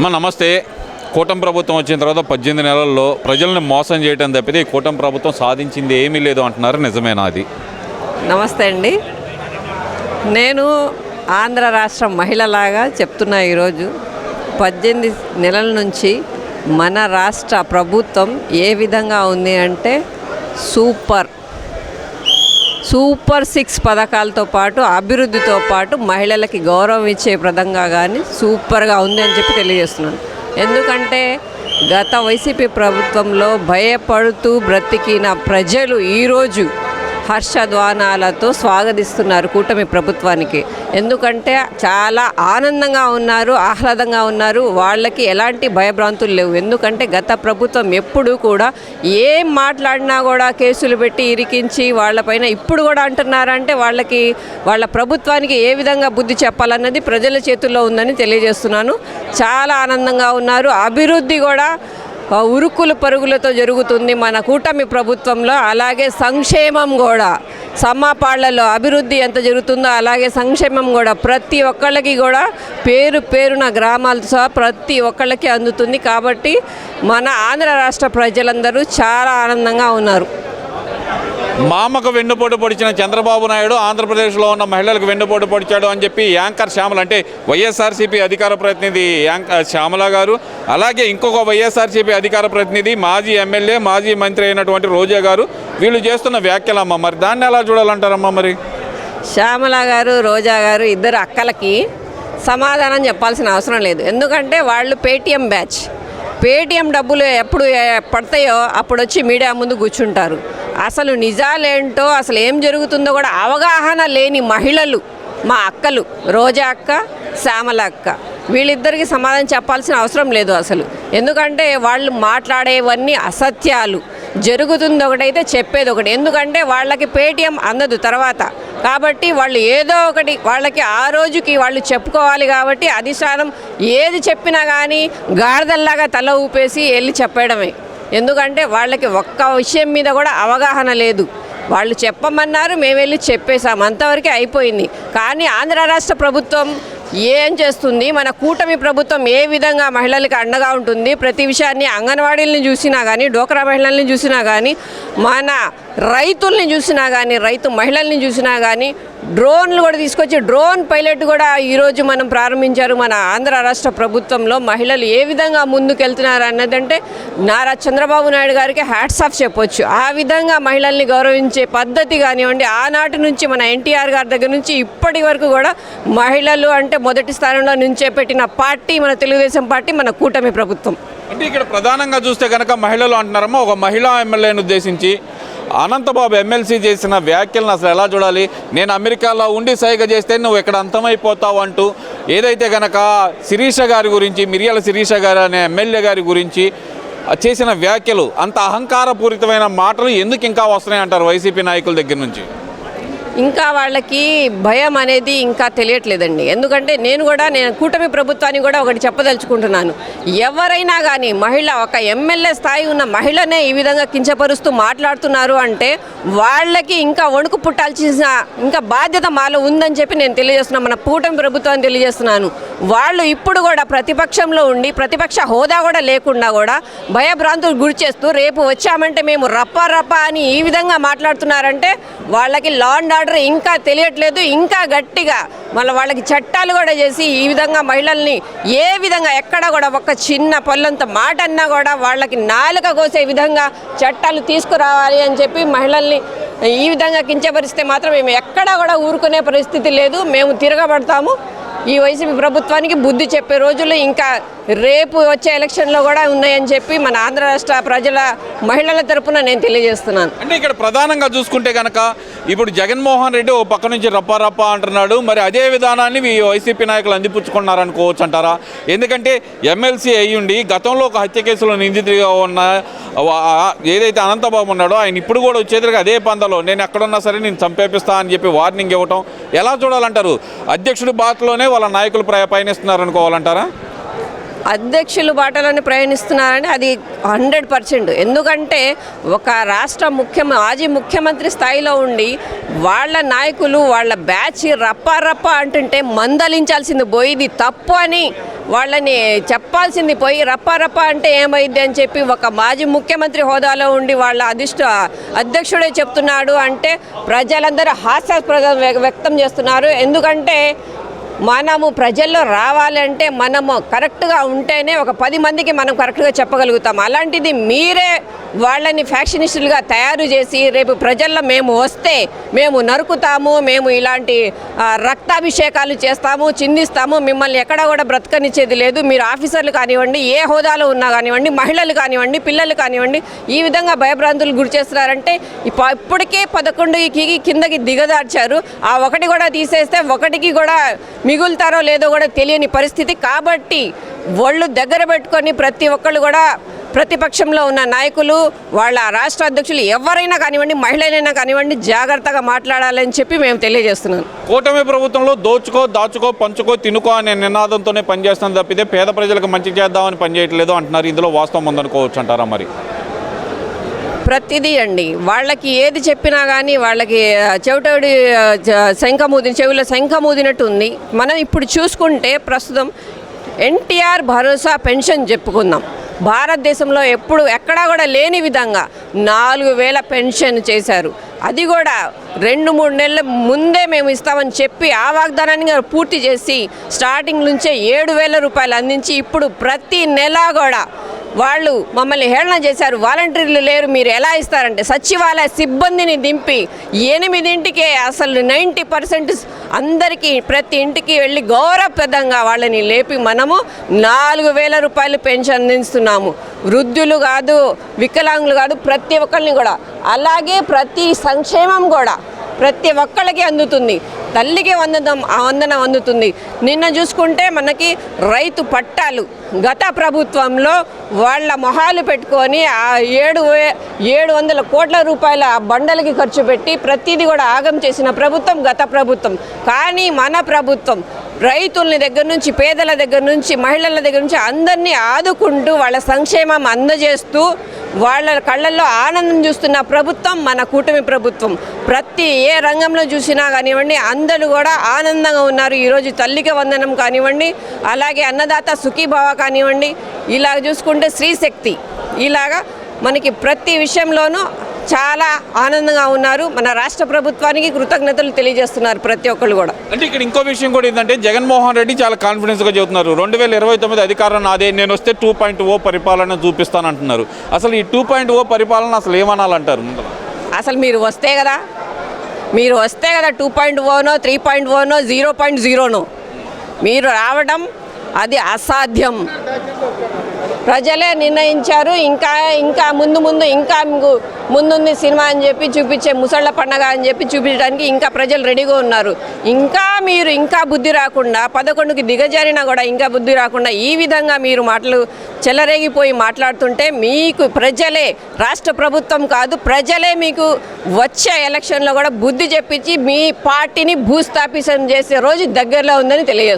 నమస్తే. కూటమి ప్రభుత్వం వచ్చిన తర్వాత 18 నెలల్లో ప్రజల్ని మోసం చేయడం తప్పితే ఈ కూటమి ప్రభుత్వం సాధించింది ఏమీ లేదు అంటున్నారు. నిజమేనా అది? నమస్తే అండి. నేను ఆంధ్ర రాష్ట్ర మహిళలాగా చెప్తున్నా. ఈరోజు 18 నెలల నుంచి మన రాష్ట్ర ప్రభుత్వం ఏ విధంగా ఉంది అంటే సూపర్ 6 పథకాలతో పాటు అభివృద్ధితో పాటు మహిళలకి గౌరవం ఇచ్చే ప్రదంగా కానీ సూపర్గా ఉంది అని చెప్పి తెలియజేస్తున్నాను. ఎందుకంటే గత వైసీపీ ప్రభుత్వంలో భయపడుతూ బ్రతికిన ప్రజలు ఈరోజు హర్షధ్వానాలతో స్వాగతిస్తున్నారు కూటమి ప్రభుత్వానికి. ఎందుకంటే చాలా ఆనందంగా ఉన్నారు, ఆహ్లాదంగా ఉన్నారు. వాళ్ళకి ఎలాంటి భయభ్రాంతులు లేవు. ఎందుకంటే గత ప్రభుత్వం ఎప్పుడు కూడా ఏం మాట్లాడినా కూడా కేసులు పెట్టి ఇరికించి వాళ్ళపైన ఇప్పుడు కూడా అంటున్నారంటే వాళ్ళ ప్రభుత్వానికి ఏ విధంగా బుద్ధి చెప్పాలన్నది ప్రజల చేతుల్లో ఉందని తెలియజేస్తున్నాను. చాలా ఆనందంగా ఉన్నారు. అభివృద్ధి కూడా ఉరుకులు పరుగులతో జరుగుతుంది మన కూటమి ప్రభుత్వంలో. అలాగే సంక్షేమం కూడా సమాపాళ్లలో అభివృద్ధి ఎంత జరుగుతుందో అలాగే సంక్షేమం కూడా ప్రతి ఒక్కళ్ళకి కూడా పేరున గ్రామాలతో సహా ప్రతి ఒక్కళ్ళకి అందుతుంది. కాబట్టి మన ఆంధ్ర రాష్ట్ర ప్రజలందరూ చాలా ఆనందంగా ఉన్నారు. మామకు వెన్నుపోటు పొడిచిన చంద్రబాబు నాయుడు ఆంధ్రప్రదేశ్లో ఉన్న మహిళలకు వెన్నుపోటు పొడిచాడు అని చెప్పి యాంకర్ శ్యామల, అంటే వైఎస్ఆర్సీపీ అధికార ప్రతినిధి శ్యామల గారు, అలాగే ఇంకొక వైఎస్ఆర్సీపీ అధికార ప్రతినిధి మాజీ ఎమ్మెల్యే మాజీ మంత్రి అయినటువంటి రోజా గారు వీళ్ళు చేస్తున్న వ్యాఖ్యలమ్మ, మరి దాన్ని ఎలా చూడాలంటారమ్మా? మరి శ్యామల గారు రోజా గారు ఇద్దరు అక్కలకి సమాధానం చెప్పాల్సిన అవసరం లేదు. ఎందుకంటే వాళ్ళు పేటీఎం డబ్బులు ఎప్పుడు పడతాయో అప్పుడు వచ్చి మీడియా ముందు కూర్చుంటారు. అసలు నిజాలేంటో అసలు ఏం జరుగుతుందో కూడా అవగాహన లేని మహిళలు మా అక్కలు రోజా అక్క, శ్యామల అక్క. వీళ్ళిద్దరికీ సమాధానం చెప్పాల్సిన అవసరం లేదు అసలు. ఎందుకంటే వాళ్ళు మాట్లాడేవన్నీ అసత్యాలు. జరుగుతుంది ఒకటైతే చెప్పేది ఒకటి. ఎందుకంటే వాళ్ళకి పేటీఎం అందదు తర్వాత. కాబట్టి వాళ్ళు ఏదో ఒకటి వాళ్ళకి ఆ రోజుకి వాళ్ళు చెప్పుకోవాలి. కాబట్టి అధిష్టానం ఏది చెప్పినా కానీ గాడిదల్లాగా తల ఊపేసి వెళ్ళి చెప్పడమే. ఎందుకంటే వాళ్ళకి ఒక్క విషయం మీద కూడా అవగాహన లేదు. వాళ్ళు చెప్పమన్నారు, మేము వెళ్ళి చెప్పేశాం, అంతవరకే అయిపోయింది. కానీ ఆంధ్ర రాష్ట్ర ప్రభుత్వం ఏం చేస్తుంది? మన కూటమి ప్రభుత్వం ఏ విధంగా మహిళలకు అండగా ఉంటుంది? ప్రతి విషయాన్ని అంగన్వాడీలని చూసినా కానీ, డోక్రా మహిళల్ని చూసినా కానీ, మన రైతుల్ని చూసినా కానీ, రైతు మహిళల్ని చూసినా కానీ, డ్రోన్లు కూడా తీసుకొచ్చి డ్రోన్ పైలట్ కూడా ఈరోజు మనం ప్రారంభించారు మన ఆంధ్ర రాష్ట్ర ప్రభుత్వంలో. మహిళలు ఏ విధంగా ముందుకెళ్తున్నారు అన్నదంటే నారా చంద్రబాబు నాయుడు గారికి హ్యాట్స్ ఆఫ్ చెప్పొచ్చు. ఆ విధంగా మహిళల్ని గౌరవించే పద్ధతి కానివ్వండి, ఆనాటి నుంచి మన ఎన్టీఆర్ గారి దగ్గర నుంచి ఇప్పటి వరకు కూడా మహిళలు అంటే మొదటి స్థానంలో నుంచే పెట్టిన పార్టీ మన తెలుగుదేశం పార్టీ, మన కూటమి ప్రభుత్వం. అంటే ఇక్కడ ప్రధానంగా చూస్తే కనుక మహిళలు అంటున్నారమ్మా, ఒక మహిళా ఎమ్మెల్యేని ఉద్దేశించి అనంతబాబు ఎమ్మెల్సీ చేసిన వ్యాఖ్యలను అసలు ఎలా చూడాలి? నేను అమెరికాలో ఉండి సైగ చేస్తే నువ్వు ఇక్కడ అంతమైపోతావు అంటూ ఏదైతే కనుక శిరీష గారి గురించి, మిర్యాల శిరీష గారు అనే ఎమ్మెల్యే గారి గురించి చేసిన వ్యాఖ్యలు, అంత అహంకారపూరితమైన మాటలు ఎందుకు ఇంకా వస్తున్నాయి అంటారు వైసీపీ నాయకుల దగ్గర నుంచి? ఇంకా వాళ్ళకి భయం అనేది ఇంకా తెలియట్లేదండి. ఎందుకంటే నేను కూటమి ప్రభుత్వాన్ని కూడా ఒకటి చెప్పదలుచుకుంటున్నాను. ఎవరైనా కానీ మహిళ, ఒక ఎమ్మెల్యే స్థాయి ఉన్న మహిళనే ఈ విధంగా కించపరుస్తూ మాట్లాడుతున్నారు అంటే వాళ్ళకి ఇంకా వణుకు పుట్టాల్సిన ఇంకా బాధ్యత మాలో ఉందని చెప్పి నేను తెలియజేస్తున్నాను. మన కూటమి ప్రభుత్వాన్ని తెలియజేస్తున్నాను. వాళ్ళు ఇప్పుడు కూడా ప్రతిపక్షంలో ఉండి ప్రతిపక్ష హోదా కూడా లేకుండా కూడా భయభ్రాంతులు గురి చేస్తూ రేపు వచ్చామంటే మేము రప్ప అని ఈ విధంగా మాట్లాడుతున్నారంటే వాళ్ళకి లా అండ్ ఆర్డర్ ఇంకా తెలియట్లేదు. ఇంకా గట్టిగా వాళ్ళకి చట్టాలు కూడా చేసి ఈ విధంగా మహిళల్ని ఏ విధంగా ఎక్కడ కూడా ఒక చిన్న పొల్లంత మాట అన్నా కూడా వాళ్ళకి నాలుక కోసే విధంగా చట్టాలు తీసుకురావాలి అని చెప్పి మహిళల్ని ఈ విధంగా కించపరిస్తే మాత్రం మేము ఎక్కడా కూడా ఊరుకునే పరిస్థితి లేదు. మేము తిరగబడతాము. ఈ వైసీపీ ప్రభుత్వానికి బుద్ధి చెప్పే రోజులు ఇంకా రేపు వచ్చే ఎలక్షన్లో కూడా ఉన్నాయని చెప్పి మన ఆంధ్ర రాష్ట్ర ప్రజల మహిళల తరపున నేను తెలియజేస్తున్నాను. అంటే ఇక్కడ ప్రధానంగా చూసుకుంటే కనుక ఇప్పుడు జగన్మోహన్ రెడ్డి ఓ పక్క నుంచి రప్ప అంటున్నాడు. మరి అదే విధానాన్ని వైసీపీ నాయకులు అందిపుచ్చుకున్నారనుకోవచ్చు అంటారా? ఎందుకంటే ఎమ్మెల్సీ అయ్యుండి గతంలో ఒక హత్య కేసులో నిందితుడిగా ఉన్న ఏదైతే అనంతబాబు ఉన్నాడో ఆయన ఇప్పుడు కూడా వచ్చేదిగా అదే పందలో నేను ఎక్కడున్నా సరే నేను చంపేపిస్తా అని చెప్పి వార్నింగ్ ఇవ్వటం ఎలా చూడాలంటారు? అధ్యక్షుడి బాటలోనే వాళ్ళ నాయకులు పయనిస్తున్నారు అనుకోవాలంటారా? అధ్యక్షులు బాటలోనే ప్రయాణిస్తున్నారని అది 100%. ఎందుకంటే ఒక రాష్ట్ర మాజీ ముఖ్యమంత్రి స్థాయిలో ఉండి వాళ్ళ నాయకులు వాళ్ళ బ్యాచ్ రప్ప అంటుంటే మందలించాల్సింది పోయి ఇది తప్పు అని వాళ్ళని చెప్పాల్సింది పోయి రప్ప అంటే ఏమైంది అని చెప్పి ఒక మాజీ ముఖ్యమంత్రి హోదాలో ఉండి వాళ్ళ అధ్యక్షుడే చెప్తున్నాడు అంటే ప్రజలందరూ హాస్యాస్పదం వ్యక్తం చేస్తున్నారు. ఎందుకంటే మనము ప్రజల్లో రావాలంటే మనము కరెక్ట్గా ఉంటేనే ఒక 10 మందికి మనం కరెక్ట్గా చెప్పగలుగుతాం. అలాంటిది మీరే వాళ్ళని ఫ్యాక్షనిస్టులుగా తయారు చేసి రేపు ప్రజల్లో మేము వస్తే మేము నరుకుతాము, మేము ఇలాంటి రక్తాభిషేకాలు చేస్తాము, చిందిస్తాము, మిమ్మల్ని ఎక్కడ కూడా బ్రతకనిచ్చేది లేదు, మీరు ఆఫీసర్లు కానివ్వండి, ఏ హోదాలో ఉన్నా కానివ్వండి, మహిళలు కానివ్వండి, పిల్లలు కానివ్వండి, ఈ విధంగా భయభ్రాంతులు గురి చేస్తున్నారంటే ఇప్పటికే 11కి కిందకి దిగదార్చారు. ఆ ఒకటి కూడా తీసేస్తే ఒకటికి కూడా మిగులుతారో లేదో కూడా తెలియని పరిస్థితి. కాబట్టి ఒళ్ళు దగ్గర పెట్టుకొని ప్రతి ఒక్కళ్ళు కూడా ప్రతిపక్షంలో ఉన్న నాయకులు, వాళ్ళ రాష్ట్ర అధ్యక్షులు ఎవరైనా కానివ్వండి, మహిళలైనా కానివ్వండి, జాగ్రత్తగా మాట్లాడాలని చెప్పి మేము తెలియజేస్తున్నాం. కూటమి ప్రభుత్వంలో దోచుకో, దాచుకో, పంచుకో, తినుకో అనే నినాదంతోనే పనిచేస్తుంది తప్పితే పేద ప్రజలకు మంచి చేద్దామని పనిచేయట్లేదు అంటున్నారు. ఇందులో వాస్తవం ఉందనుకోవచ్చు అంటారా? మరి ప్రతిదీ అండి, వాళ్ళకి ఏది చెప్పినా కానీ వాళ్ళకి చెవిటోడి చెవిలో శంఖమూదినట్టు ఉంది. మనం ఇప్పుడు చూసుకుంటే ప్రస్తుతం ఎన్టీఆర్ భరోసా పెన్షన్ చెప్పుకుందాం. భారతదేశంలో ఎక్కడా కూడా లేని విధంగా 4000 పెన్షన్ చేశారు. అది కూడా 2-3 నెలల ముందే మేము ఇస్తామని చెప్పి ఆ వాగ్దానాన్ని పూర్తి చేసి స్టార్టింగ్ నుంచే 7000 రూపాయలు అందించి ఇప్పుడు ప్రతి నెల కూడా వాళ్ళు మమ్మల్ని హేళన చేశారు. వాలంటీర్లు లేరు, మీరు ఎలా ఇస్తారంటే సచివాలయ సిబ్బందిని దింపి 8ంటికే అసలు 90% అందరికీ ప్రతి ఇంటికి వెళ్ళి గౌరవప్రదంగా వాళ్ళని లేపి మనము 4000 రూపాయలు పెన్షన్ అందిస్తున్నాము. వృద్ధులు కాదు, వికలాంగులు కాదు, ప్రతి ఒక్కరిని కూడా. అలాగే ప్రతి సంక్షేమం కూడా ప్రతి ఒక్కళ్ళకి అందుతుంది. తల్లికి వందనం అందుతుంది. నిన్న చూసుకుంటే మనకి రైతు పట్టాలు గత ప్రభుత్వంలో వాళ్ళ మొహాలు పెట్టుకొని 700 కోట్ల రూపాయల బండలకి ఖర్చు పెట్టి ప్రతిదీ కూడా ఆగం చేసిన ప్రభుత్వం గత ప్రభుత్వం. కానీ మన ప్రభుత్వం రైతుల దగ్గర నుంచి, పేదల దగ్గర నుంచి, మహిళల దగ్గర నుంచి అందరినీ ఆదుకుంటూ వాళ్ళ సంక్షేమం అందజేస్తూ వాళ్ళ కళ్ళల్లో ఆనందం చూస్తున్న ప్రభుత్వం మన కూటమి ప్రభుత్వం. ప్రతి ఏ రంగంలో చూసినా కానివ్వండి అందరూ కూడా ఆనందంగా ఉన్నారు. ఈరోజు తల్లికి వందనం కానివ్వండి, అలాగే అన్నదాత సుఖీభావ కానివ్వండి, ఇలాగ చూసుకుంటే స్త్రీశక్తి, ఇలాగా మనకి ప్రతి విషయంలోనూ చాలా ఆనందంగా ఉన్నారు. మన రాష్ట్ర ప్రభుత్వానికి కృతజ్ఞతలు తెలియజేస్తున్నారు ప్రతి ఒక్కళ్ళు కూడా. అంటే ఇక్కడ ఇంకో విషయం కూడా ఏంటంటే జగన్మోహన్ రెడ్డి చాలా కాన్ఫిడెన్స్గా చెబుతున్నారు. 2029 అధికారం నాదే, నేను వస్తే 2.0 పరిపాలన చూపిస్తానంటున్నారు. అసలు ఈ 2.0 పరిపాలన అసలు ఏమనాలంటారు? అసలు మీరు వస్తే కదా 2.0నో 3.0నో 0.0నో మీరు రావడం అది అసాధ్యం. ప్రజలే నిర్ణయించారు. ఇంకా ముందుంది సినిమా అని చెప్పి చూపించే ముసళ్ళ పండగ అని చెప్పి చూపించడానికి ఇంకా ప్రజలు రెడీగా ఉన్నారు. మీరు బుద్ధి రాకుండా 11కి దిగజారినా కూడా ఇంకా బుద్ధి రాకుండా ఈ విధంగా మీరు మాటలు చెలరేగిపోయి మాట్లాడుతుంటే మీకు ప్రజలే, రాష్ట్ర ప్రభుత్వం కాదు ప్రజలే మీకు వచ్చే ఎలక్షన్లో కూడా బుద్ధి చెప్పించి మీ పార్టీని భూస్థాపితం చేసే రోజు దగ్గరలో ఉందని తెలియజేస్తారు.